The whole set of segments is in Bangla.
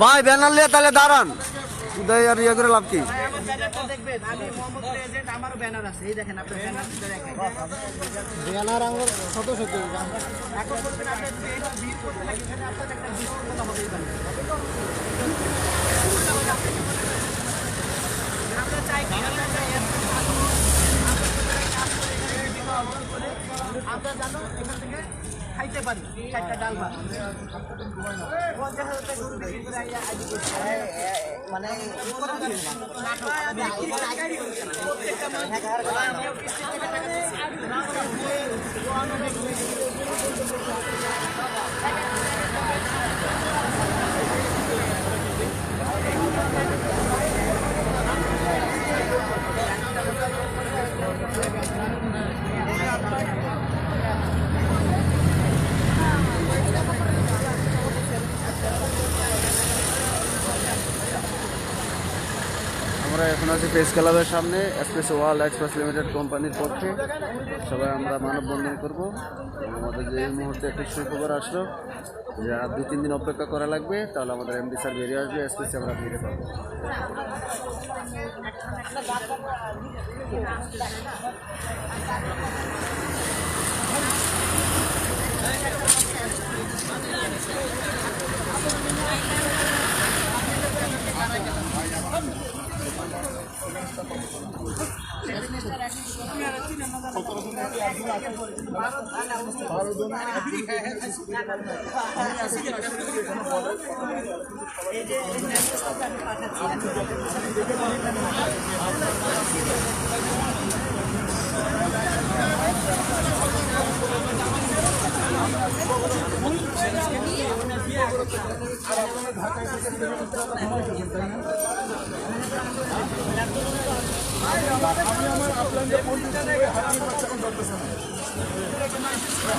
ভাই ব্যানার নিয়ে তাহলে দাঁড়ান, উদয় আর ইয়ে করে লাভ কি? ব্যানার আঙ্গুর শত শত আমরা জানো এখান থেকে খাইতে পারি 4টা ডাল ভাত 50,000 টাকা গরু বিক্রি করে মানে আমরা এখন আছি প্রেস ক্লাবের সামনে, এক্সপ্রেস ওয়ার্ল্ড এক্সপ্রেস লিমিটেড কোম্পানির পক্ষে সবাই আমরা মানববন্ধন করব। আমাদের যে এই মুহূর্তে একটা সুখবর আসলো যে আর 2-3 দিন অপেক্ষা করা লাগবে, তাহলে আমাদের এমডি স্যার বেরিয়ে আসবে, এক্সপ্রেসে আমরা ফিরে পাবো।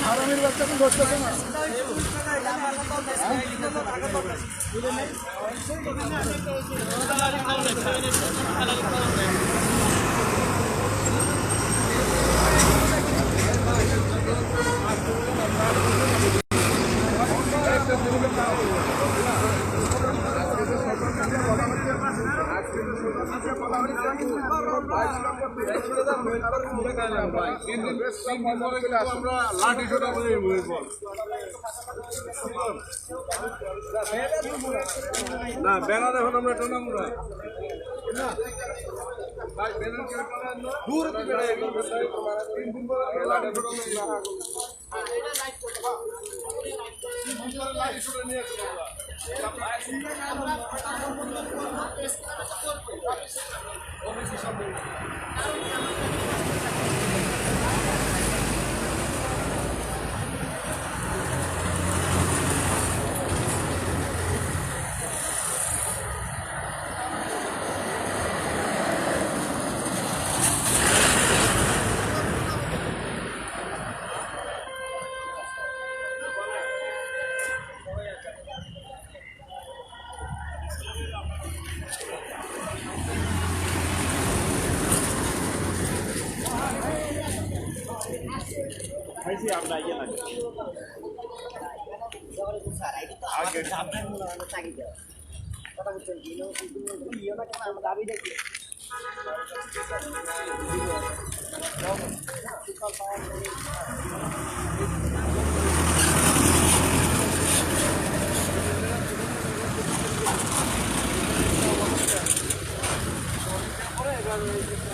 হারামির বাচ্চা কোন ধরতেছে না না ব্যানার এখন আমরা টানা মুড়া না ভাই ব্যানার কে দূর থেকে তিন দিন পরে লাঠি ছোট লাঠি ছোট নিয়ে খাইছি আমরা ইয়ে লাগে আগে সাবধান আমরা থাকি দাও কথা বলছেন কি নো ইয়ে না কেন আমরা দাবি দেখি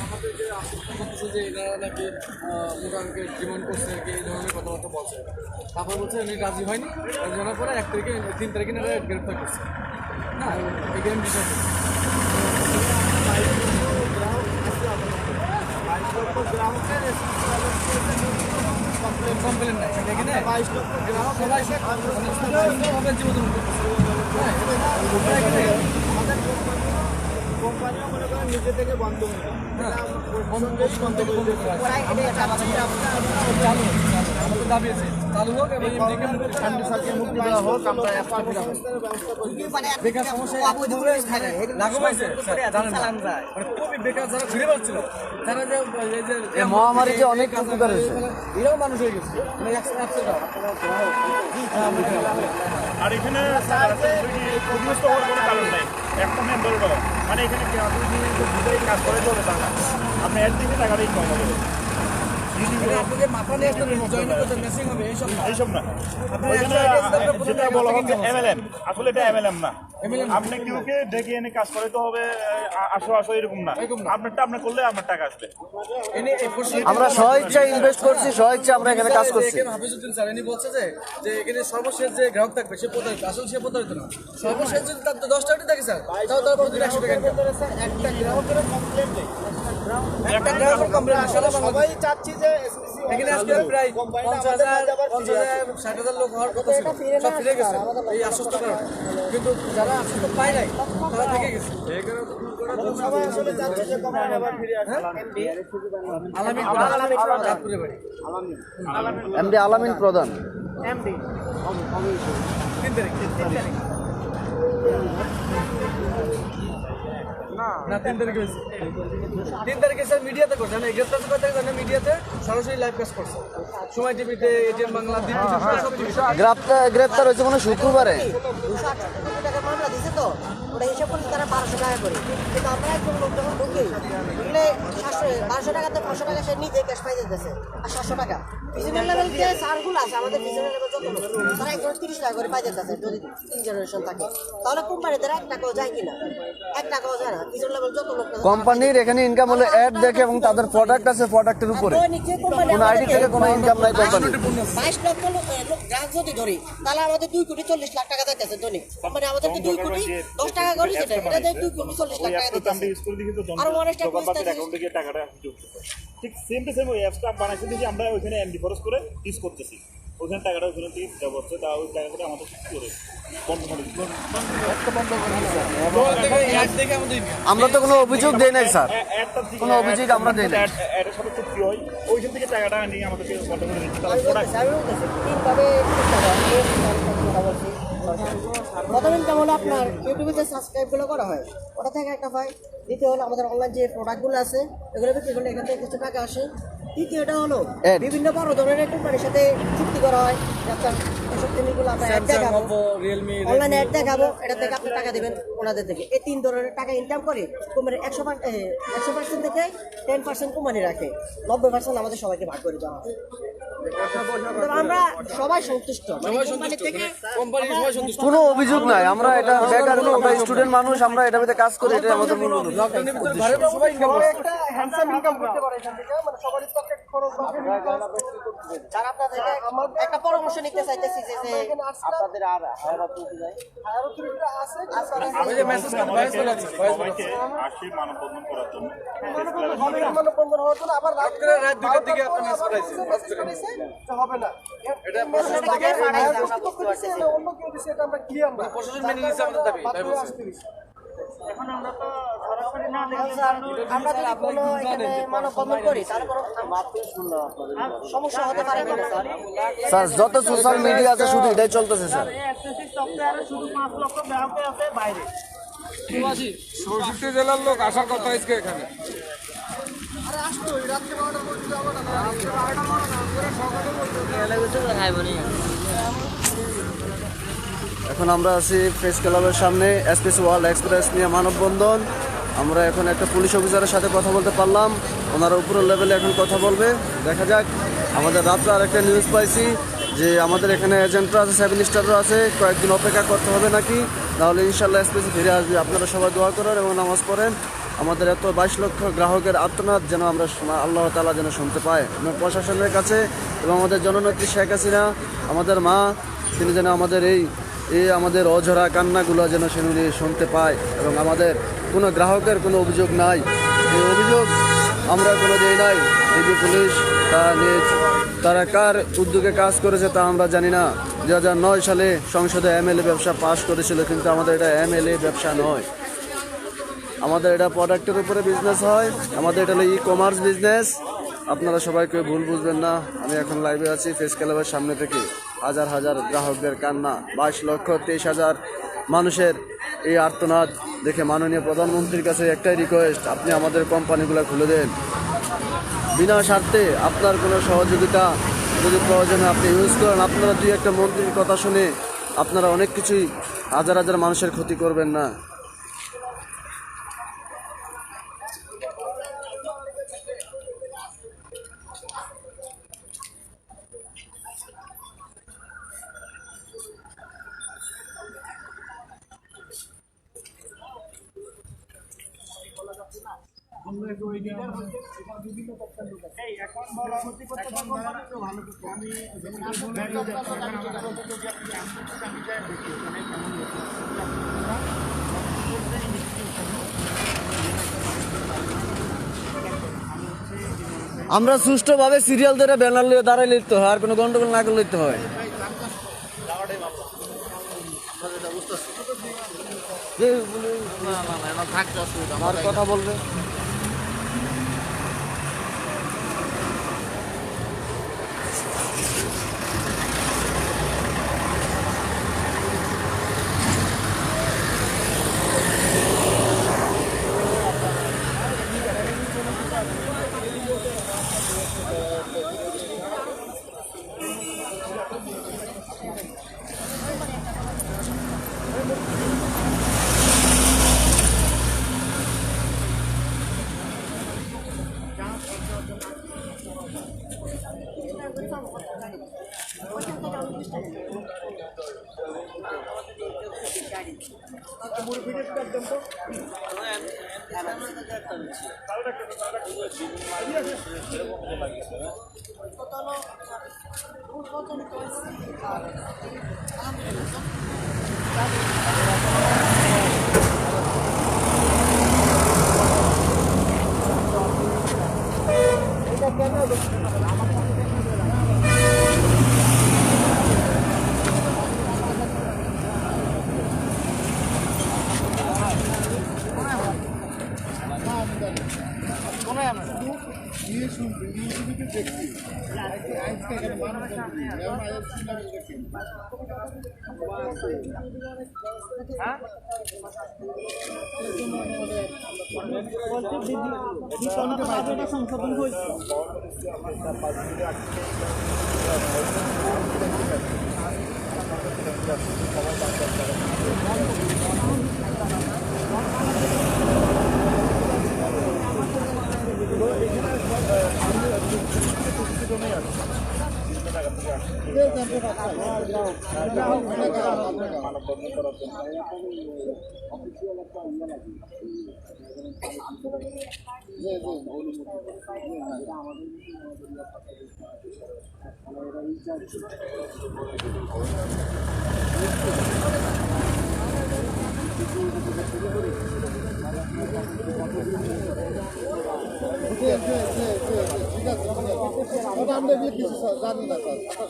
আমাদের যে আশঙ্কা করতেছে যে এনারা নাকি মোটামুটি ডিমান্ড করছে আর কি এই ধরনের কথাবার্তা বলছে, তারপর বলছে উনি রাজি হয়নি, জানার পরে 1 তারিখে 3 তারিখে এনারা গ্রেপ্তার করছে না এই গেম বিষয় কমপ্লেন নাই এখানে 22 লক্ষ গ্রাহক সবাই জীবন কোম্পানিও মনে করেন নিজে থেকে বন্ধ হয়ে যায় আমাদের দাবি আছে চালু হোক এবং মুক্তি দেওয়া হোক। আমরা বেকার সমস্যা লাগু হয়েছে খুবই বেকার যারা ঘুরে বেড়াচ্ছিল, যারা যে মহামারী যে অনেক উপকার হয়েছে এরাও মানুষ হয়ে গেছে। আর এখানে ক্ষতিগ্রস্ত হওয়ার কোনো কারণ নাই। একটা মেম্বার মানে এখানে আপনি যদি কাজ করে চলে টাকা আপনি এর দিকে টাকাটা ইনকাম হবে আপনি যে মাথা নিয়ে জয়েন করতে মেসিং হবে এইসব না। ওইখানে যেটা বলা হচ্ছে MLM, আসলে এটা MLM না। আপনি কেউকে ডেকে এনে কাজ করাইতে হবে, আসো আসো এরকম না। আপনারটা আপনি করলে আপনার টাকা আসবে। আমরা স্বইচ্ছা ইনভেস্ট করছি, স্বইচ্ছা আমরা এখানে কাজ করছি। হাফিজউদ্দিন স্যার ইনি বলছে যে এখানে সর্বশেষ যে গ্রাহক থাকবে সে প্রতারিত, আসলে সে প্রতারিত না। সর্বশেষ যদি তার 10 টাকা থাকে স্যার, তাও তার প্রতিদিন 100 টাকা income। একটা গ্রাহকের কমপ্লেন নেই, একটা গ্রাহকের কমপ্লেন সারা সবাই চাচ্ছি যে এখানে আজকে প্রায় 50,000-60,000 লোক হওয়ার কথা ছিল, সব ফিরে গেছে এই আশ্বস্ত কারণে। কিন্তু যারা আশ্বস্ত পায় নাই তারা থেকে গেছে। সবাই আসলে চাচ্ছে যে কোম্পানি আবার ফিরে আসে। আলামিন চাঁদপুরে বাড়ি। এমডি আলামিন প্রধান। এমডি 3 তারিখ না 3 তারিখে হয়েছে। 3 তারিখে স্যার মিডিয়াতে করছে, মানে গ্রেপ্তার করতে জানে মিডিয়াতে সরাসরি লাইভ কাজ করছে, সময় টিভিতে, এটিএম বাংলা, সব টিভি। গ্রেপ্তার হয়েছে মানে শুক্রবারে। 258 টাকা মামলা দিছে তো ওটা হিসাব করে তারা 1200 টাকা করে, কিন্তু আমরা একজন লোক যখন ঢুকি এগুলো 1200 টাকাতে 500 টাকা সে নিজে ক্যাশ পাই দিতেছে আর 700 টাকা ভিজিটাল লেভেল যে সারগুলো আছে আমাদের ভিজিটাল লেভেল যত লোক তারা একজন 30 টাকা করে পাই দিতেছে যদি 3 জেনারেশন থাকে, তাহলে কোম্পানিদের 1 টাকাও যায় কিনা, 1 টাকাও যায় না। ভিজিটাল লেভেল যত লোক কোম্পানির এখানে ইনকাম হলো অ্যাড দেখে এবং তাদের প্রোডাক্ট আছে, প্রোডাক্টের উপরে কোনো আইডি থেকে কোনো ইনকাম নাই কোম্পানির। 22 লক্ষ গ্রাহক যদি ধরি তাহলে আমাদের 2 কোটি 40 লাখ টাকা দিতেছে দৈনিক, মানে আমাদেরকে 2 কোটি 10 টাকা করে যেটা এটা দেয় 2 কোটি 40 লাখ টাকা দিতেছে। আর অনেকটা অ্যাকাউন্টে গিয়ে টাকাটা ঠিক সেম টু সেম ওই অ্যাপসটা বানাইছে দেখি আমরা ওইখানে এমডি খরচ করে ইউজ করতেছি, ওইখানে টাকাটা ওইখানে থেকে দেওয়া হচ্ছে, তা ওই টাকাটা আমাদের করে বন্ধ করে দেখে আমাদের আমরা তো কোনো অভিযোগ দেই নাই স্যার, কোনো অভিযোগ আমরা দেই নাই। অ্যাডের সাথে চুক্তি হয়, ওইখান থেকে টাকাটা নিয়ে আমাদেরকে বন্ধ করে দিচ্ছে। তাহলে প্রোডাক্ট প্রথম ইনকাম হলো আপনার ইউটিউবে যে সাবস্ক্রাইবগুলো করা হয় ওটা থেকে একটা পাই, দ্বিতীয় হলো আমাদের অনলাইন যে প্রোডাক্টগুলো আছে এগুলো বিক্রি করলে এখান থেকে কিছু টাকা আসে, তৃতীয়টা হলো Ad। বিভিন্ন বড় ধরনের কোম্পানির সাথে চুক্তি করা হয়, আচ্ছা এসব জিনিসগুলো আমরা অ্যাড দেখাবো, রিয়েলমি, অনলাইনে অ্যাড দেখাবো, এটা থেকে আপনি টাকা দেবেন ওনাদের থেকে। এই 3 ধরনের টাকা ইনকাম করে কোম্পানি 100% থেকে 10% কোম্পানি রাখে, 90% আমাদের সবাইকে ভাগ করে দেওয়া হয়। তো আমরা সবাই সন্তুষ্ট, মানে কোম্পানি থেকে কোম্পানি সবাই সন্তুষ্ট। কোনো অভিযোগ নাই, আমরা এটা বেকার, আমরা স্টুডেন্ট মানুষ, আমরা এটা ভিতরে কাজ করি, এটা আমাদের মূল উদ্দেশ্য। লকডাউনের ভিতরে ঘরে বসে সবাই ইনকাম করছে। একটা হ্যান্ডসাম ইনকাম করতে পারে এখান থেকে, মানে সবারই পকেট খরচ বা যারা আপনাদের একটা পরামর্শ নিতে চাইতেছি যে আপনাদের আর হায়ার অথরিটি আছে আমি যে মেসেজ করে ভয়েস বলে আছে, ভয়েস বলে আছে। আসে মানববন্ধন করার জন্য মানববন্ধন হওয়ার জন্য আবার রাত রাত 2টার দিকে আপনি মেসেজ করাইছেন, যে হবে না এটা প্রশাসন থেকে অন্য কেউ দিচ্ছে, এটা আমরা ক্লিয়ার না। প্রশাসন মেনে নিচ্ছে আমাদের দাবি, তাই বলছি। আমরা যদি কোনো এখানে মানববন্ধন করি তারপর সমস্যা হতে পারে কিনা স্যার? স্যার যত সোশ্যাল মিডিয়া আছে শুধু এটাই চলতেছে স্যার। শুধু 5 লক্ষ গ্রাহকে আছে বাইরে। 64 জেলার লোক আসার কথা আজকে এখানে। এখন আমরা আছি প্রেস ক্লাবের সামনে, এসপিসি ওয়ার্ল্ড এক্সপ্রেস নিয়ে মানববন্ধন। আমরা এখন একটা পুলিশ অফিসারের সাথে কথা বলতে পারলাম, ওনারা উপরের লেভেলে এখন কথা বলবে, দেখা যাক। আমাদের রাত্রে আরেকটা নিউজ পাইছি যে আমাদের এখানে এজেন্টরা আছে, 7 স্টাররা আছে, কয়েকদিন অপেক্ষা করতে হবে নাকি, তাহলে ইনশাল্লাহ এসপিসি ফিরে আসবে। আপনারা সবাই দোয়া করেন এবং নামাজ পড়েন, আমাদের এত 22 লক্ষ গ্রাহকের আর্তনাদ যেন আমরা আল্লাহ তাআলা যেন শুনতে পাই এবং প্রশাসনের কাছে, এবং আমাদের জননেত্রী শেখ হাসিনা, আমাদের মা, তিনি যেন আমাদের এই আমাদের অঝরা কান্নাগুলো যেন সে শুনতে পায়, এবং আমাদের কোনো গ্রাহকের কোনো অভিযোগ নাই, এই অভিযোগ আমরা কোনো দিই নাই। ডিবি পুলিশ তারা কার উদ্যোগে কাজ করেছে তা আমরা জানি না। 2009 সালে সংসদে MLA ব্যবসা পাশ করেছিল, কিন্তু আমাদের এটা MLA ব্যবসা নয়, আমাদের এটা প্রোডাক্টের উপরে বিজনেস হয়, আমাদের এটা হলো ই-কমার্স বিজনেস। আপনারা সবাই কেউ ভুল বুঝবেন না। আমি এখন লাইভে আছি প্রেস ক্লাবের সামনে থেকে, হাজার হাজার গ্রাহকদের কান্না, 22 লক্ষ 23,000 মানুষের এই আর্তনাদ দেখে মাননীয় প্রধানমন্ত্রীর কাছে একটাই রিকোয়েস্ট, আপনি আমাদের কোম্পানিগুলো খুলে দেন, বিনা স্বার্থে আপনার কোনো সহযোগিতা যদি প্রয়োজনে আপনি ইউজ করেন। আপনারা 2-1টা মন্ত্রীর কথা শুনে আপনারা অনেক কিছুই হাজার হাজার মানুষের ক্ষতি করবেন না। আমরা সুষ্ঠুভাবে সিরিয়াল ধরে ব্যানার লিয়ে দাঁড়াই লিখতে হয়, আর কোনো গন্ডগোল না করে লিখতে হয়। আমার কথা বলবে।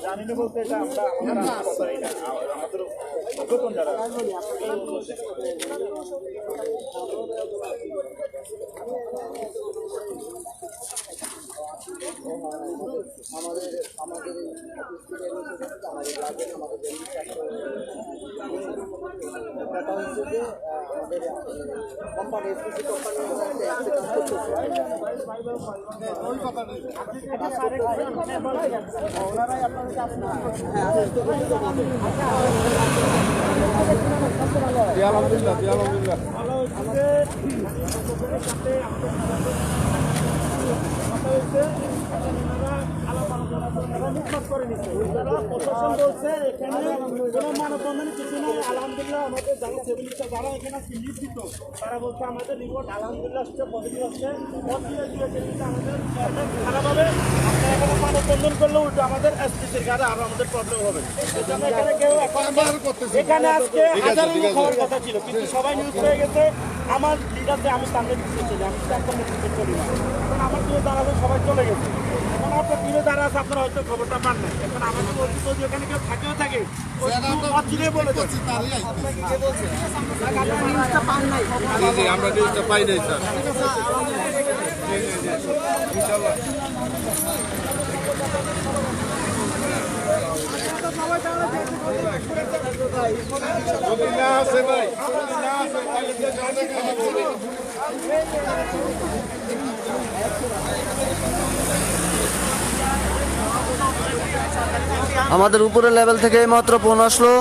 জানি না বলতে এটা আমরা কথাই না, আমাদের নতুন যারা আলহামদুলিল্লাহ আমাদের যারা সেভিলিস্টরা যারা এখানে লিভ দিত তারা বলছে আমাদের রিপোর্ট আলহামদুলিল্লাহ পজিটিভ আসছে, আমাদের খারাপ হবে। আপনারা এখানে মানববন্ধন করলে উল্টো আমাদের এসপিসির কাছে আরো আমাদের প্রবলেম হবে। এজন্য এখানে কেউ এখন এখানে আজকে হাজারো লোক হওয়ার কথা ছিল, কিন্তু সবাই নিউজ হয়ে গেছে। আমার লিডারকে আমি সামনে দিতে চাই, আমি সামনে দিতে করি না। এখন আমার টিমে দাঁড়াবে সবাই চলে গেছে। এখন আপনার টিমে দাঁড়া আছে, আপনারা হয়তো খবরটা পান না। এখন আমাকে বলছি যদি ওখানে কেউ থাকেও থাকে আমরা নিউজটা পাই নাই স্যার। যদি না আসে ভাই, আমাদের উপরের লেভেল থেকে মাত্র ফোন আসলো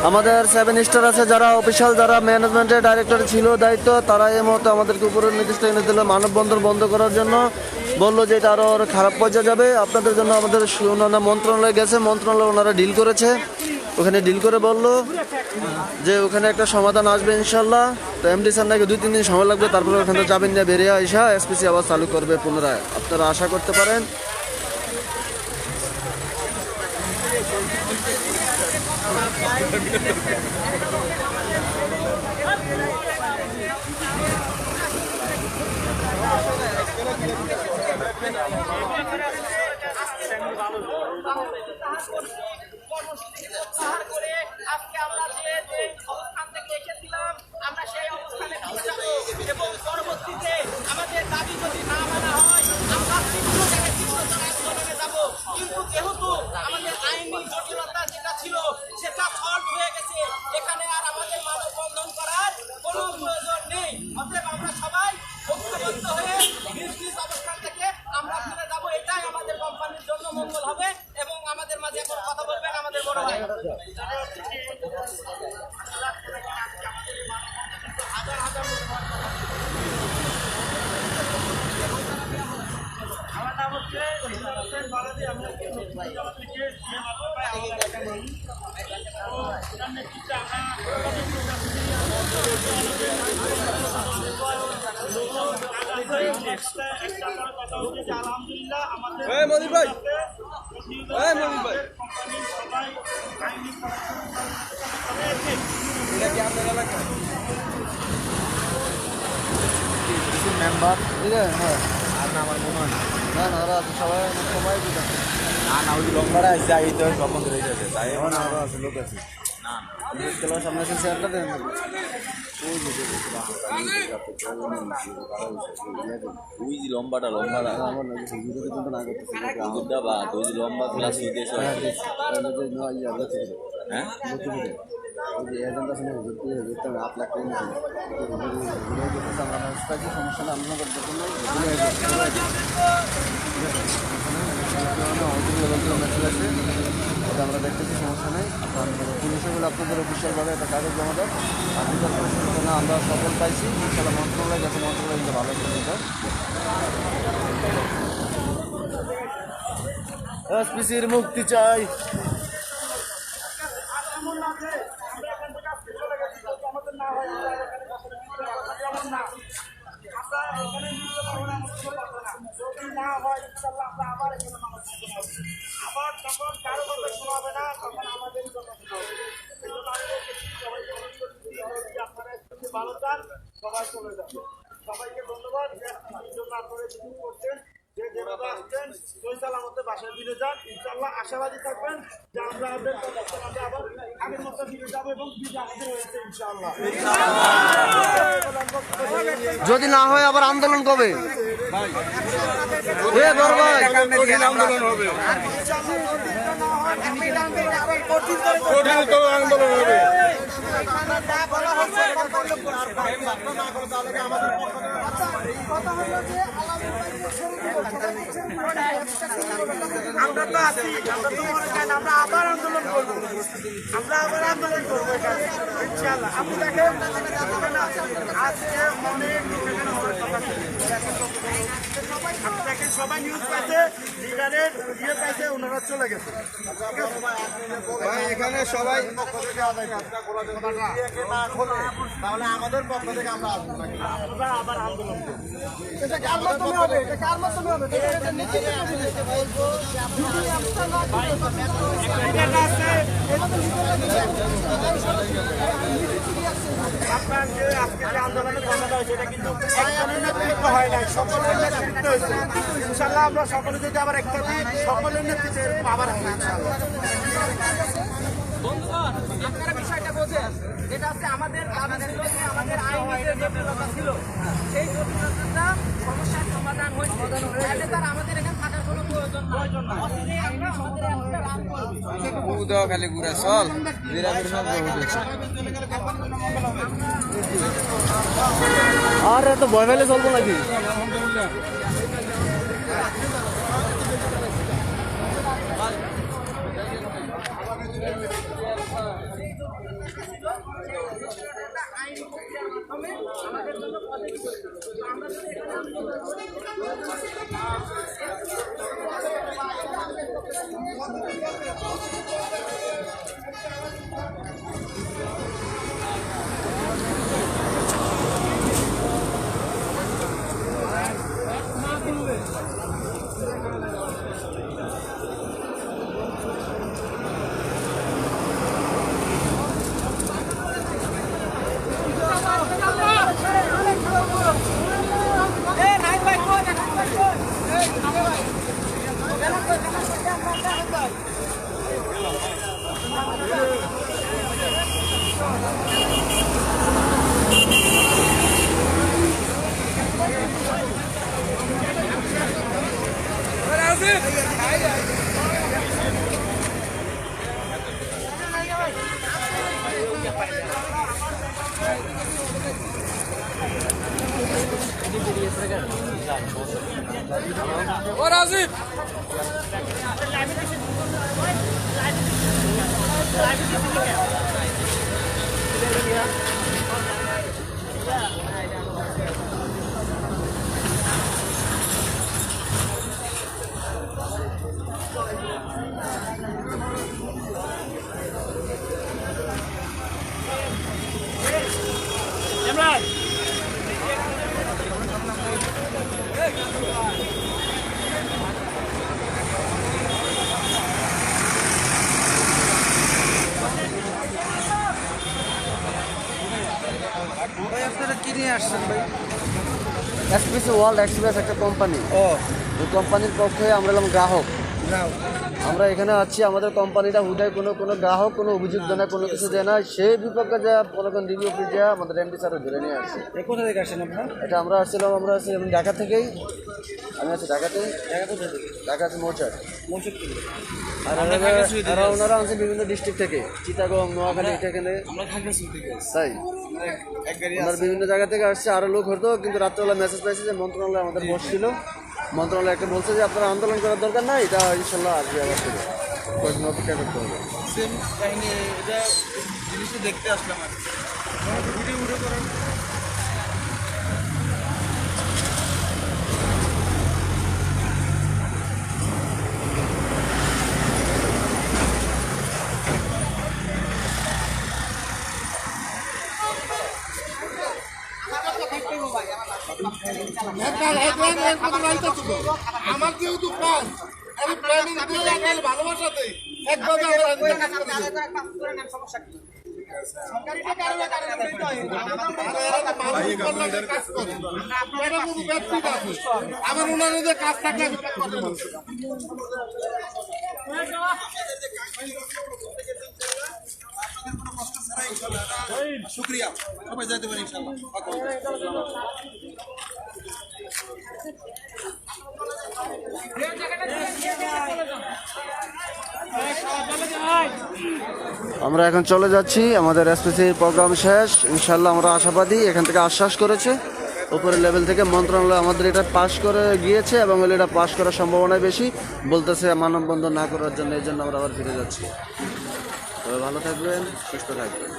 আমাদের 7 স্টার আছে যারা অফিসিয়াল, যারা ম্যানেজমেন্টের ডাইরেক্টর ছিল দায়িত্ব, তারা এই মুহূর্তে আমাদেরকে উপরে নির্দিষ্ট এনে দিল মানববন্ধন বন্ধ করার জন্য। বললো যে এটা আরও খারাপ পর্যায়ে যাবে, আপনাদের জন্য আমাদের অন্যান্য মন্ত্রণালয় গেছে, মন্ত্রণালয় ওনারা ডিল করেছে, ওখানে ডিল করে বললো যে ওখানে একটা সমাধান আসবে ইনশাল্লাহ। তো এমডি স্যার নাকি 2-3 দিন সময় লাগবে, তারপরে ওখান থেকে যাবেন না বেরিয়ে আসা এসপিসি আবার চালু করবে পুনরায়, আপনারা আশা করতে পারেন। আজকে আমরা যে অবস্থান থেকে এসেছিলাম, আমরা সেই অবস্থানে পৌঁছাবো এবং পরবর্তীতে আমাদের দাবি যদি না মানা হয় আমরা তীব্র থেকে তীব্রতর আন্দোলনে যাব। কিন্তু যেহেতু আমাদের আইনি জটিলতা যেটা ছিল সেটা সলভ হয়ে গেছে, এখানে আর আমাদের মানববন্ধন করার কোনো প্রয়োজন নেই। অতএব আমরা সবাই ঐক্যবদ্ধ হয়ে নিজ নিজ অবস্থান থেকে আমরা ফিরে যাব, এটাই আমাদের কোম্পানির জন্য মঙ্গল হবে। এবং আমাদের মাঝে এখন কথা বলবেন আমাদের বড় ভাই। আলহামদুলিল্লাহ আমাদের মেম্বার ঠিক আছে, হ্যাঁ আর না আমার মনে হয় না না ওরা আছে সবাই সবাই বুঝে না না ওই লম্বারা আছে এই তো সব বন্ধ হয়ে যাবে, তাই এখন আরো আছে লোক আছে না না সামনে এসে শেয়ারটা দেন ওই যে লম্বাটা লম্বাটা আমার না কিছু ভিডিও কিন্তু না করতেছে দুধটা বা ওই যে লম্বা ক্লাস হইতে হ্যাঁ হ্যাঁ এজেন্ট আছে না ঘুরতে 8 লাখ টাকা আমরা সমস্যা না আমরা করতে এটা আমরা দেখতেছি, সমস্যা নেই। পুলিশগুলো আপনাদের অফিসিয়ালভাবে একটা কাগজ জমা দেন, আপনি না আমরা সফল পাইছি ইনশাল্লাহ, মন্ত্রণালয় গেছে, মন্ত্রণালয় কিন্তু ভালো করছে। এসপিসির মুক্তি চাই। আবার যখন কারো কথা শোনা হবে না তখন আমাদের আপনারা ভালো চান, সবাই চলে যাবে। সবাইকে ধন্যবাদ জন্য আপনারা কিছু করছেন, যে যেভাবে আসছেন ফয়সাল আমাদের বাসায় ফিরে যান, ইনশাল্লাহ আশাবাদী থাকবেন যে আমরা আমাদের আবার আগের মতো ফিরে যাবো এবং বিজয় আমাদের হয়েছে ইনশাল্লাহ। যদি না হয় আবার আন্দোলন কবে আন্দোলন হবে, কঠিনতর আন্দোলন হবে। আমরা তো আছি, আমরা তো মনে করেন আমরা আবার আন্দোলন করবো, আমরা আবার আন্দোলন করবো এখানে ইনশাআল্লাহ। আপনি দেখেন আজকে অনেক আপনি দেখেন সবাই নিউজ পাইছে, লিডারের ইয়ে পাইছে, ওনারা চলে গেছে। এখানে সবাই তাহলে আমাদের পক্ষ থেকে আমরা আসবো না, আমরা আবার আন্দোলন করবো। এটা কার মাধ্যমে হবে, এটা কার মাধ্যমে হবে আপনার যে আজকে যে আন্দোলনের ঘটনা হয়েছে এটা কিন্তু একজনের নেতৃত্ব হয় নাই, সকলের নেতৃত্ব হয়েছে। ইনশাল্লাহ আমরা সকলে যদি আবার একটা সকলের নেতৃত্বে এরকম আবার হবে ইনশাল্লাহ। বন্ধুগণ, আপনারা বিষয়টা বোঝেন, যেটা হচ্ছে আমাদের দাবি ছিল যে আমাদের আইনি যে জটিলতা ছিল সেই জটিলতা সমস্যার সমাধান হয়েছে। তাহলে তার আমাদের এখানে থাকার কোনো প্রয়োজন নাই। অচিরেই আমরা আমাদের একটা রান করবো। খালি ঘুরে চল আর এত ভয় ফেলে চলবো নাকি? আমাদের জন্য পজিটিভ আমরা যদি এখানে এসপিসি ওয়ার্ল্ড এক্সপ্রেস একটা কোম্পানি। ওই কোম্পানির পক্ষে আমরা হলাম গ্রাহক। আমরা এখানে আছি, আমাদের কোম্পানিটা হুদায় কোনো গ্রাহক কোনো অভিযোগ দেয় না, কোনো কিছু দেয় না। সেই বিপক্ষে যা পলকন রিভিউ অফিস যা আমাদের এমডি স্যারও ধরে নিয়ে আসছে। কোথা থেকে আসছেন আপনারা? এটা আমরা আসছিলাম ঢাকা থেকেই। আমি আছি ঢাকাতে। ঢাকা আছে মৌচাক। আর ওনারা আছে বিভিন্ন ডিস্ট্রিক্ট থেকে, চিটাগং, নোয়াখালী, এখানে তাই ওনার বিভিন্ন জায়গা থেকে আসছে। আরও লোক হতো, কিন্তু রাত্রেবেলা মেসেজ পাইছে যে মন্ত্রণালয় আমাদের বসছিল। মন্ত্রণালয় একটা বলছে যে আপনারা আন্দোলন করার দরকার নাই, এটা ইনশাল্লাহ আসবে আবার থেকে কয়েকদিন অপেক্ষা করতে হবে। সেম কাহিনী, এটা জিনিসটা দেখতে আসলাম আর ভিডিও করেন। আমার যেহেতু কাজ আমি প্ল্যানিং দিয়ে লাগাই ভালোবাসাতে একভাবে আমার ওনার যে কাজ থাকে শুক্রিয়া, সবাই যাইতে পারি ইনশাআল্লাহ। আমরা এখন চলে যাচ্ছি, আমাদের এসপিসি প্রোগ্রাম শেষ। ইনশাল্লাহ আমরা আশাবাদী, এখান থেকে আশ্বাস করেছে উপরের লেভেল থেকে মন্ত্রণালয় আমাদের এটা পাশ করে গিয়েছে এবং এটা পাশ করার সম্ভাবনা বেশি বলতেছে মানববন্ধন না করার জন্য। এই জন্য আমরা আবার ফিরে যাচ্ছি। তবে ভালো থাকবেন, সুস্থ থাকবেন।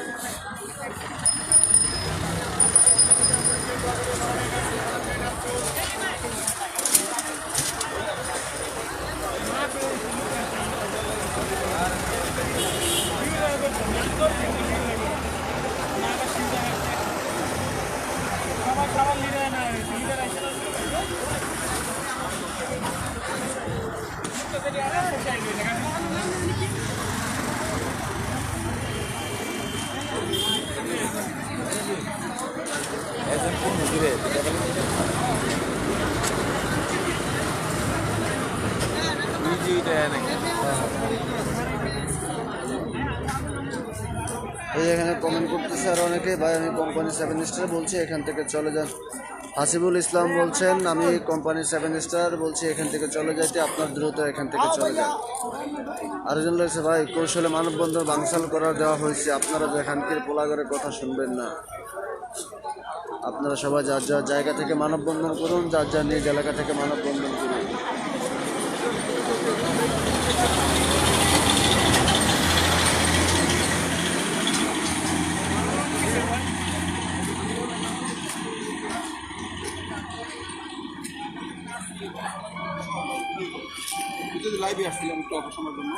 এই এখানে কমেন্ট করতেছে আর অনেকে, ভাই আমি কোম্পানি 7 স্টার বলছি এখান থেকে চলে যান। হাসিবুল ইসলাম বলছেন আমি কোম্পানি 7 স্টার বলছি এখান থেকে চলে যাইতে, আপনার দ্রুত এখান থেকে চলে যান। আরেকজন বলেছে ভাই কৌশলে মানববন্ধন ভাঙচাল করার দেওয়া হয়েছে, আপনারা এখানকার পোলাগরের কথা শুনবেন না। আপনারা সবাই যার যার জায়গা থেকে মানববন্ধন করুন, যার যার নিজ এলাকা থেকে মানববন্ধন করুন। লাইভে আসছিলাম একটু অবসরের জন্য।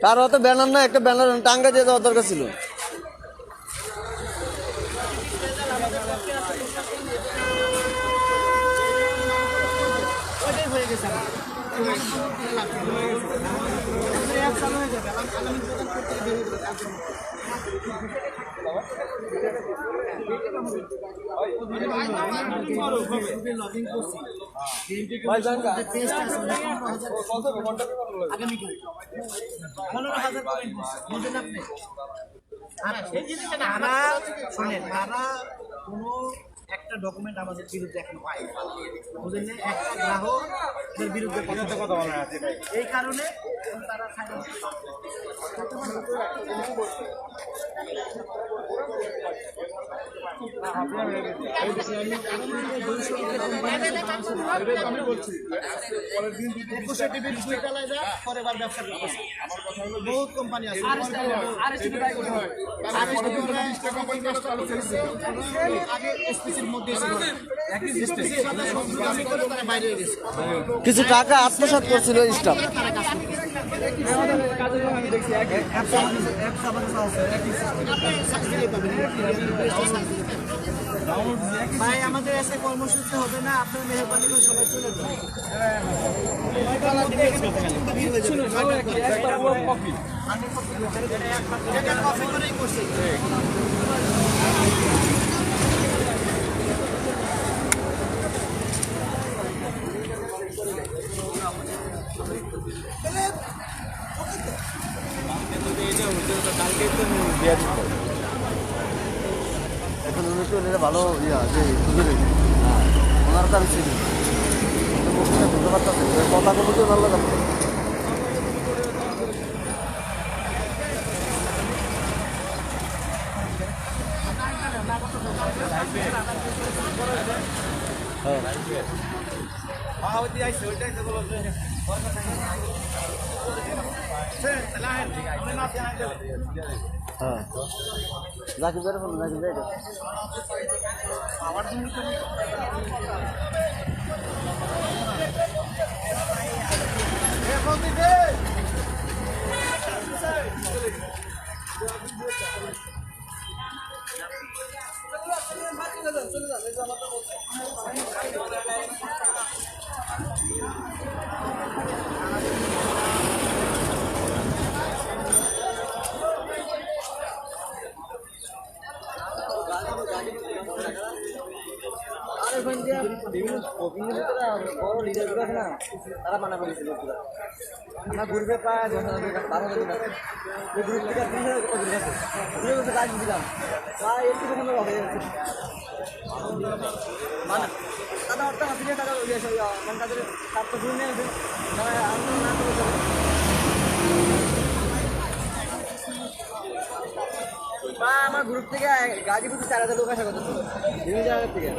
তার হয়তো ব্যানার না, একটা ব্যানার টাঙ্গা দিয়ে দেওয়া দরকার ছিল। তারা শোনেন, তারা কোনো একটা ডকুমেন্ট আমাদের বিরুদ্ধে এখন পায় বুঝলেন, একটা গ্রাহকের বিরুদ্ধে কথা বলা আছে, এই কারণে তারা বহুত কোম্পানি আছে, কিছু টাকা আত্মসাৎ করছিল স্টাফ। ভাই আমাদের আজকে কর্মসূচি হবে না, আপনার মেহরবানি করে সবাই চলে কফি করেই করছি। এখন উনি তো এটা ভালো ইয়া যে হুজুরে ওনার তো আমি চিনি, মুখটা বুঝতে পারতেছে কথা বলতে তো ভালো লাগবে। হ্যাঁ জাকির ভাইয়ের ফোন, জাকির ভাই বড় লিডারগুলো আছে না, তারা মানা করেছিল আমরা গ্রুপে প্রায় 10,000 টাকা 12,000 টাকা গ্রুপ থেকে 30,000 টাকা কাজ দিলাম, প্রায় একটু কোনো হবে মানে তারা অর্থ হাসিলে টাকা মানে তাদের স্বার্থ ঘুরে নিয়েছে, তারা আন্দোলন না করে আমার গ্রুপ থেকে গাজীপুর 4,000 লোক আসা কথা ছিল বিভিন্ন জায়গার থেকে।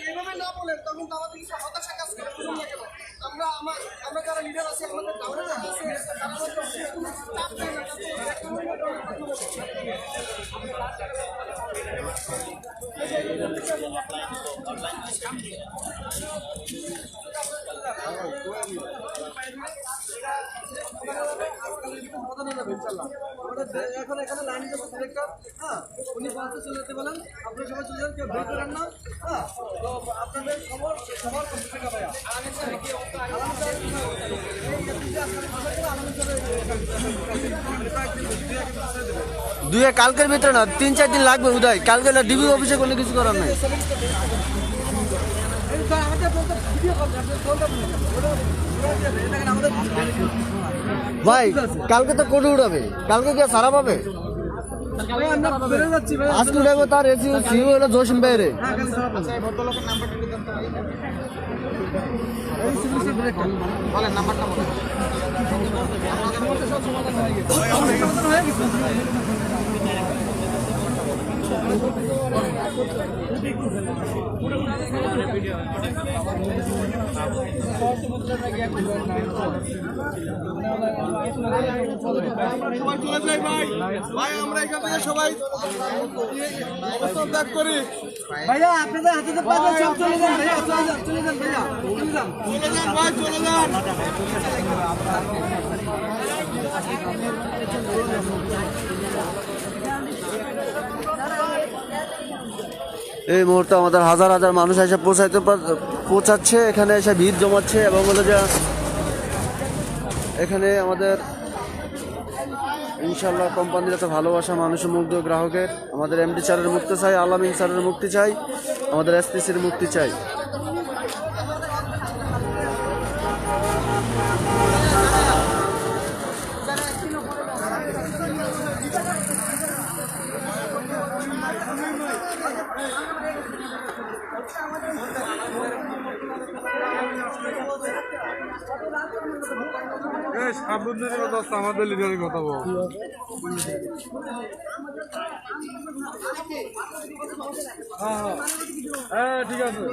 এভাবে না বলেন তখন তো আমাদের কিছু হতাশা কাজ করে, আমরা যারা লিডার আছি আমাদের ডাউনে ইনশাল্লাহ এখন এখানে লাইন দিতে ডিরেক্টর, হ্যাঁ, উনি বলতে চলে যেতে বলেন, আপনারা সবাই চলে যান, কেউ ব্রেক করেন না, হ্যাঁ, তো আপনাদের সবার কমপ্লিট টাকা ভাইয়া। দুয়ে কালকের ভিতরে না, 3-4 দিন লাগবে উদয়। কালকে না ডিবি অফিসে কোনো কিছু করার নাই ভাই। কালকে তো কোটি উঠাবে, কালকে কি সারা পাবে? আমরা বেরো যাচ্ছি ভাই। আজকে উঠাবে তার এসি সিও হলো জসিম ভাইরে। সবাই চলে যাই ভাই, ভাই আমরা এখান থেকে সবাই অবস্থান ত্যাগ করি। ভাইয়া আপনাদের হাতে তো পাবে, সব চলে যান ভাইয়া, চলে যান ভাইয়া, চলে যান। চলে যান ভাই, চলে যান। এই মুহূর্তে আমাদের হাজার হাজার মানুষ এসে পৌঁছাচ্ছে, এখানে এসে ভিড় জমাচ্ছে এবং হলো যে এখানে আমাদের ইনশাল্লাহ কোম্পানির এত ভালোবাসা, মানুষের মুগ্ধ গ্রাহকের। আমাদের এমডি স্যারের মুক্তি চাই, আলামিন স্যারের মুক্তি চাই, আমাদের এসপিসির মুক্তি চাই। আমাদের লিডারের কথা বল। হ্যাঁ ঠিক আছে।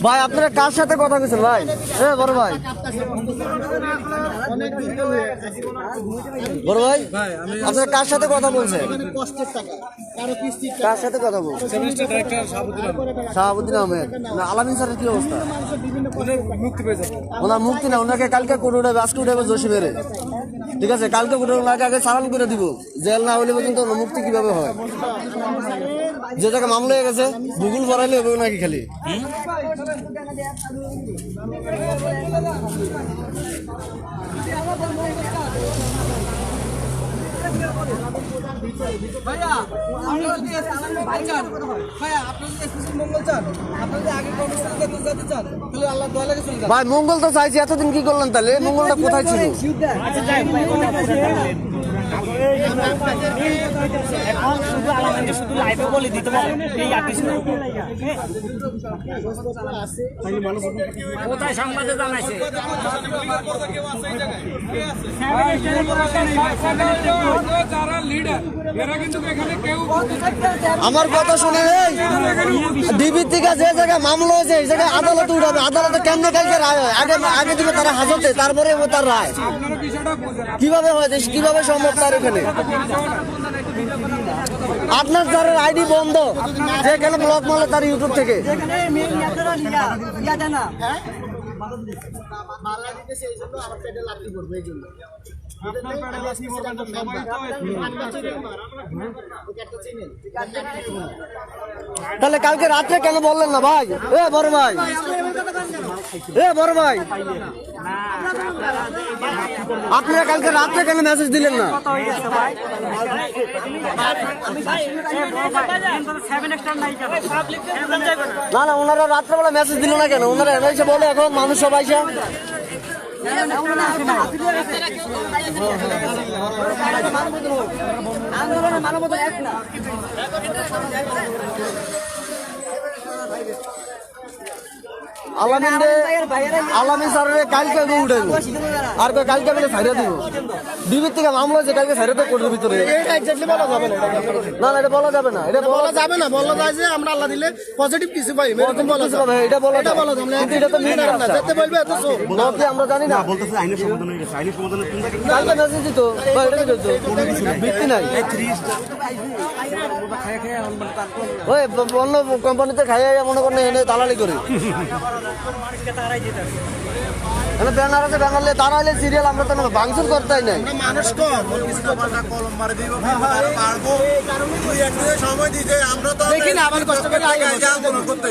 ভাই আপনারা কার সাথে কথা বলছেন ভাই? বড় ভাই, বড় ভাই আপনারা কার সাথে কথা বলছেন? কার সাথে কথা বলছেন? শাহাবুদ্দিন আহমেদ না আলামিন স্যারের কি অবস্থা? ওনার মুক্তি না, ওনাকে কালকে করে উঠাবে, আজকে উঠাবে জসিমের। ঠিক আছে, কালকে করে ওনাকে আগে চালান করে দিব, জেল না হলে পর্যন্ত মুক্তি কিভাবে হয়? যে জায়গায় মামলা হয়ে গেছে ভূগোল ভরাইলে হবে নাকি খালি? ভাইয়া আপনারা যদি ভাই চান, ভাইয়া আপনারা যদি স্পেশাল মঙ্গল চান, আপনারা যদি আগে কর্মসূচি যেতে চান, তাহলে আল্লাহ দোয়া লাগে চলে যান। ভাই মঙ্গল তো চাইছি, এতদিন কি করলেন তাহলে? মঙ্গলটা কোথায় ছিল? এখন শুধু আলামিনকে শুধু লাইভে বলে দিতে পারে এই আর্টিস্ট কোথায় সংবাদে জানাইছে যারা লিডার এরা কিন্তু এখানে কেউ আমার কথা শুনে ডিবি থেকে যে জায়গায় মামলা হয়েছে এই জায়গায় আদালতে উঠাবে। আদালতে কেমনে কালকে রায় হয়? আগে দিবে তারা হাজতে, তারপরে তার রায় কিভাবে হয়, কিভাবে সম্ভব তার এখানে? আপনার স্যারের আইডি বন্ধ, যেখানে ব্লক মারলে তার ইউটিউব থেকে তাহলে কালকে রাত্রে কেন বললেন না ভাই? বড় ভাই এ বড় ভাই, আপনারা কালকে রাত্রে কেন মেসেজ দিলেন না? না না, ওনারা রাত্রেবেলা মেসেজ দিল না কেন? ওনারা এসে বলে এখন মানুষ সব আইসা আন্দোলনের মানবতা এক না। আলামিন স্যারের কালকে উঠাইব আর কালকে বলে ছাইরা দিব। ডিবির থেকে মামলা হয়েছে, কালকে ছাইরা তো কোর্টের ভিতরে। না না, এটা বলা যাবে না, এটা বলা যাবে না। বলা যায় যে আমরা আল্লাহ দিলে পজিটিভ কিছু পাই, এরকম বলা কিছু হবে, এটা বলা যাবে না। কিন্তু এটা তো মিথ্যা কথা। যেতে বলবে এত সব কি আমরা জানি না? বলতেছে আইনের সমাধান হয়ে গেছে, আইনের সমাধানের কালকে মেসেজ দিত বা এটা কি করতো? ভিত্তি নাই। ওই অন্য কোম্পানিতে খাইয়ে মনে করেন এনে দালালি করে। ব্যানার আছে, ব্যানার তারা হলে সিরিয়াল আমরা তো ভাঙচুর করতেই নাই। মানুষ কম কলম মারে দিব পারবো সময় দিতে আমরা তো দেখি না আবার কষ্ট করে আন্দোলন করতে,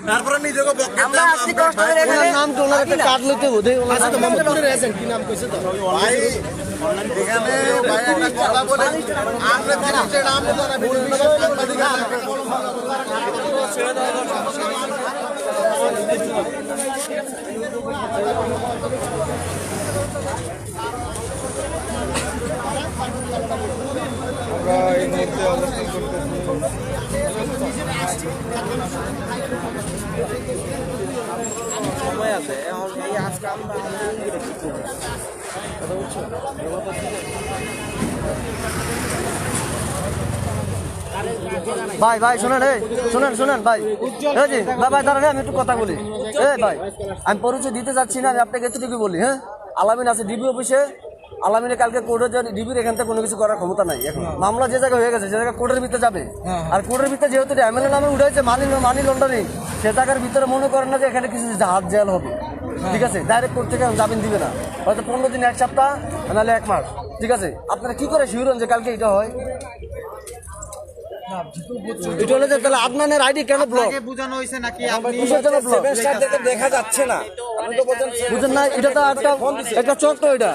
তারপরে নিজেকে আমরা আজকে কষ্ট করে এখানে নাম তো ওনার একটা কার্ড লইতে বোধে। মোহাম্মদপুরের এজেন্ট কি নাম কইছে তো ভাই এখানে ভাই একটা কথা বলে আমরা জিনিসের নাম জানা বিভিন্ন এই মুহূর্তে অবস্থান করতেছি সময় আছে এই আজকে আমরা ভাই ভাই শোনেন, এই শোনেন শোনেন ভাই, এই যে ভাই দাঁড়ান, আমি একটু কথা বলি। এই ভাই, আমি পরিচয় দিতে যাচ্ছি না, আমি আপনাকে এতটুকু বলি। হ্যাঁ, আলামিন আছে ডিবি অফিসে। আলামিনের কালকে কোর্টে যান, ডিবির এখান থেকে কোনো কিছু করার ক্ষমতা নাই। এখন মামলা যে জায়গায় হয়ে গেছে, সে জায়গায় কোর্টের ভিতরে যাবে। আর কোর্টের ভিতরে যেহেতু এমএলএ নামে উঠেছে মানি লন্ডারিং, সে জায়গার ভিতরে মনে করেন না যে এখানে কিছু হাত জেল হবে। ঠিক আছে, ডাইরেক্ট কোর্ট থেকে জামিন দিবে না, হয়তো 15 দিন, 1 সপ্তাহ, নাহলে 1 মাস। ঠিক আছে, আপনারা কি করে শিওর হন যে কালকে এটা হয়? এটা হলে তাহলে আপনার আইডি কেন ব্লক? বুঝানো হয়েছে নাকি কিসের জন্য ব্লক? দেখা যাচ্ছে না? বুঝেন না, এটা তো একটা চক তো এটা।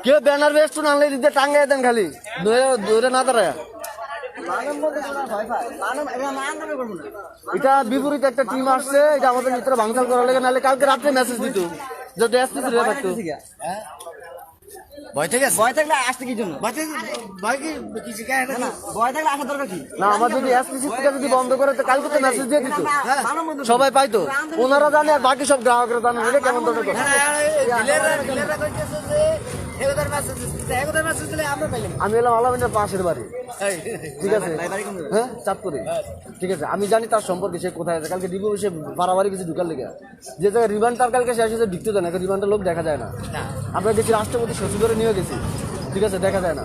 কেউ ব্যানার বেস্ট আনলে দিতে টাঙ্গাই দেন, খালি দৌড়ে না দাঁড়ায়। এটা বিপরীত একটা টিম আসছে, এটা আমাদের ভিতরে ভাঙচাল করা লাগে, নাহলে কালকে রাত্রে মেসেজ দিত যদি এসপি থাকতো। ভয় থাকলে আসতে কি জন্য? ভয় থাকলে আসার দরকার কি? না, আমার যদি এসপি থেকে যদি বন্ধ করে তো কালকে তো মেসেজ দিয়ে দিত, সবাই পাইতো। ওনারা জানে আর বাকি সব গ্রাহকরা জানে। এটা কেমন ধরনের কথা? আমি এলাম আলামিনের পাশের বাড়ি। ঠিক আছে, হ্যাঁ, চাঁদপুরে। ঠিক আছে, আমি জানি তার সম্পর্কে, সে কোথায় আছে। কালকে ডিবি সে বাড়াবাড়ি কিছু ঢুকার লেগে যে জায়গায় রিমান্ড, তার কালকে সে এসে ঢুকতে দেয় না, রিমান্ডের লোক দেখা যায় না। আমরা গেছি রাষ্ট্রপতি সচিবের নিয়ে গেছি, ঠিক আছে, দেখা যায় না।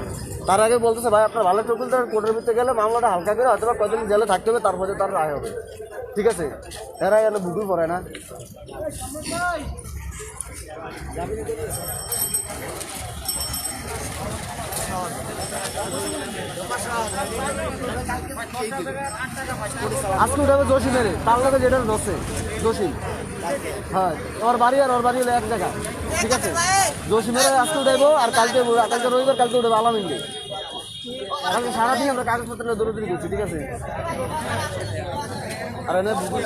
তার আগে বলতেছে ভাই আপনার ভালো টকুল, তার কোর্টের ভিতরে গেলে মামলাটা হালকা করে হয়তো কয়েকদিন জেলে থাকতে হবে, তারপরে তার রায় হবে। ঠিক আছে, এরা গেলে বুকুল পড়ে না। আজকে উঠাবে জসিমের, তার লোকে যেটা ধরছে জসিম। হ্যাঁ, ওর বাড়ি আর ওর বাড়ি হলো এক জায়গা। ঠিক আছে, জসিমের আজকে উঠাইবো, আর কালকে রবিবার, কালকে উঠাবো আলামিনকে। কালকে সারাদিন আমরা কাগজপত্র দৌড়দৌড়ি করছি। ঠিক আছে, আর এনে বুকুল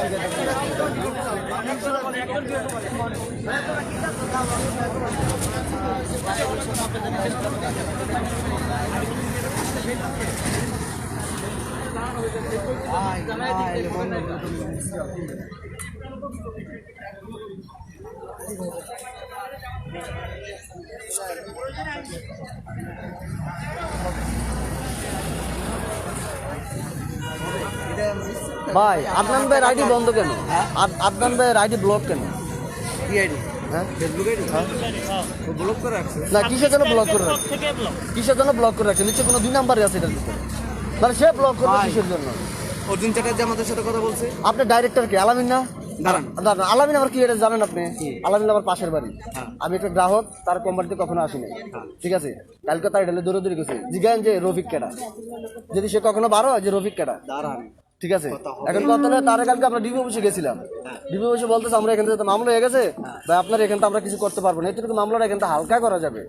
ভাই, আদনান ভাইয়ের আইডি বন্ধ কেন? আদনান ভাইয়ের আইডি ব্লক কেন? কি আইডি? হ্যাঁ, ফেসবুক আইডি ব্লক করে রাখছে। না, কিসের জন্য ব্লক করে রাখছে? কিসের জন্য ব্লক করে রাখছে? নিচে কোনো 2 নাম্বারই আছে এটার ভিতরে, মানে সে ব্লক করবে কিসের জন্য? অর্জুন চ্যাটার্জি আমাদের সাথে কথা বলছে। আপনার ডাইরেক্টর কে? আলামিন না? দাঁড়ান, আলামিন আমার কি এটা জানেন আপনি? আলামিন আমার পাশের বাড়ি। আমি একটা গ্রাহক, তার কোম্পানিতে কখনো আসিনি, ঠিক আছে? কালকে তার এটা দৌড়ে গেছে, জিজ্ঞান যে রফিক কেডা, যদি সে কখনো বারো হয় যে রফিক কেডা, ঠিক আছে? এখন কথা হলো তার কালকে আমরা ডিবি অফিসে গেছিলাম, ডিবি অফিসে বলতেছে আমরা এখান থেকে মামলা হয়ে গেছে ভাই, আপনার এখান থেকে আমরা কিছু করতে পারবো না, এটুকু মামলাটা এখান থেকে হালকা করা যাবে,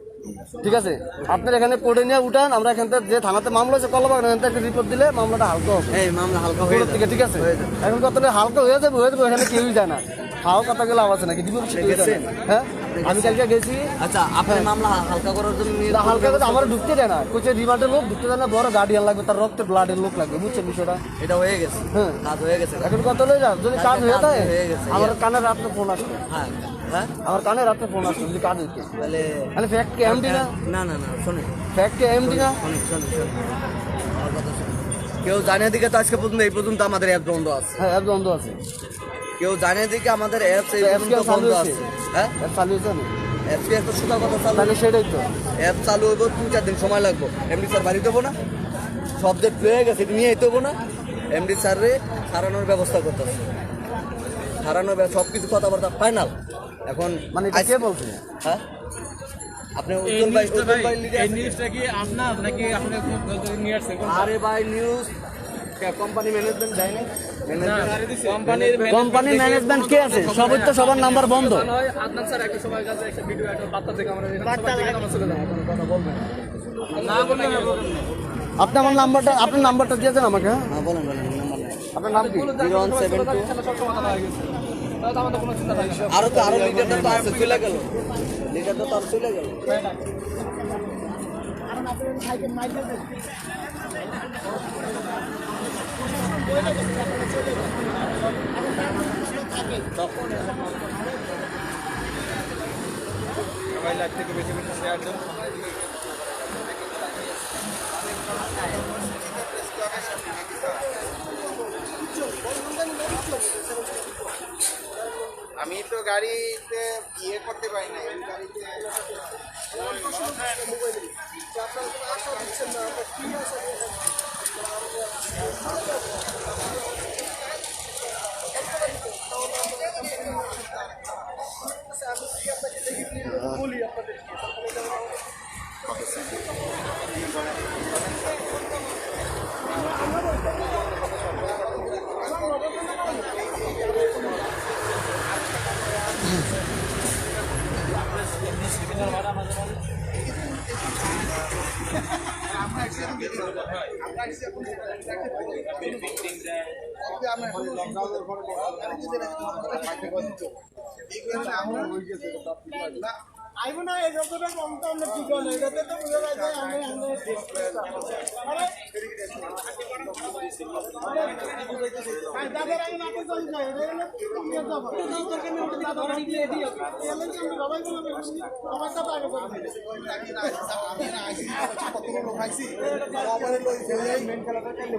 ঠিক আছে? আপনার এখানে কোর্টে নিয়ে উঠান, আমরা এখান থেকে যে থানাতে মামলা হয়েছে কলবাগান এখান থেকে রিপোর্ট দিলে মামলাটা হালকা হবে, মামলা হালকা কোর্ট থেকে, ঠিক আছে? এখন কথা হলো হালকা হয়ে যাবে, এখানে কেউই যায় না, খাওয়া কথা গেলে আওয়াজ নাকি ডিবি অফিসে গেছেন? হ্যাঁ, আমি কালকে গেছি। আচ্ছা, আপনি মামলা হালকা করার জন্য হালকা কথা আমার ঢুকতে দেয় না, কোচে রিমান্ডের লোক ঢুকতে দেয় না, বড় গার্ডিয়ান লাগবে, তার রক্তের ব্লাডের লোক লাগবে, বুঝছেন বিষয়টা? এটা হয়ে গেছে, হ্যাঁ, কাজ হয়ে গেছে। এখন কথা হলে যান, যদি কাজ হয়ে যায় হয়ে গেছে। আমার কানে রাত্রে ফোন আসবে, হ্যাঁ হ্যাঁ, আমার কানে রাত্রে ফোন আসবে যদি কাজ হইতে, তাহলে মানে ফ্যাক্ট কে এমডি না, না না না, শোনেন ফ্যাক্ট কে এমডি না, শোনেন শোনেন শোনেন, আমার কথা শোনেন। কেউ জানে দিকে তো আজকে পর্যন্ত এই পর্যন্ত আমাদের অ্যাপ বন্ধ আছে, হ্যাঁ অ্যাপ বন্ধ আছে, কেউ জানে দিকে আমাদের অ্যাপস এই অ্যাপ পর্যন্ত চালু বন্ধ হয়েছে, আছে। হ্যাঁ, অ্যাপ চালু হয়েছে না, অ্যাপ কি একটা সুতা কথা চালু, তাহলে সেটাই তো, অ্যাপ চালু হইব 2-4 দিন সময় লাগবে। এমডি স্যার বাড়ি দেবো না, সব যে হয়ে গেছে এটা নিয়ে যেতে হবো না, এমডি স্যারে সারানোর ব্যবস্থা করতেছে, সারানোর সব কিছু কথাবার্তা ফাইনাল। এখন মানে এটা কে বলছে? হ্যাঁ, আপনি উজ্জ্বল ভাই এই নিউজটা কি আপনার নাকি আপনি নিয়ে আসছেন? আরে ভাই নিউজ কোম্পানি ম্যানেজমেন্ট যায় না, কোম্পানির ম্যানেজমেন্ট কে আছে? সবই তো সবার নাম্বার বন্ধ। আদনান স্যার একটা সময় কাছে একটা ভিডিও একটা বার্তা থেকে আমরা চলে যাবো, কোনো কথা বলবেন না বললে আপনি আমার নাম্বারটা, আপনার নাম্বারটা দিয়েছেন আমাকে? হ্যাঁ, হ্যাঁ বলেন বলেন, নাম্বার নেই। আপনার নাম কি? 0172 সব কথা হয়ে গেছে, তাহলে তো আমাদের কোনো চিন্তা নাই। আরো লিটারটা তো আছে, চলে গেল, লিটারটা তো আর চলে গেল। আমি তো গাড়িতে ইয়ে করতে পারি না, এই গাড়িতে আইব না এই যতটা কম তো আমরা ঠিক হলো, এটাতে তো বুঝা যায় যে আমি তারপরে আমি নাটক চলে যাই, এটা হলো নিয়ে যাবো তোরকে আমি ওটা দাদা বাড়ি দিয়ে দিই, এলে কি আমি সবাই বলবো সবাই তো আগে বলবো কতগুলো লোক খাইছি মেন খেলাটা কেন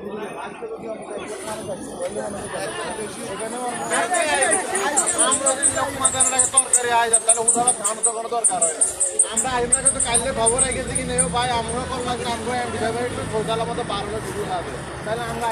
তরকারি আয় তাহলে উদাহরণ ধান তো কোনো দরকার হয় না। আমরা আপনাকে তো কালকে খবর রেখেছি কি নেই ভাই, আমরা করলাম আমরা একটু খোঁজালাম মতো 12 ভিডিও হবে, তাহলে আমরা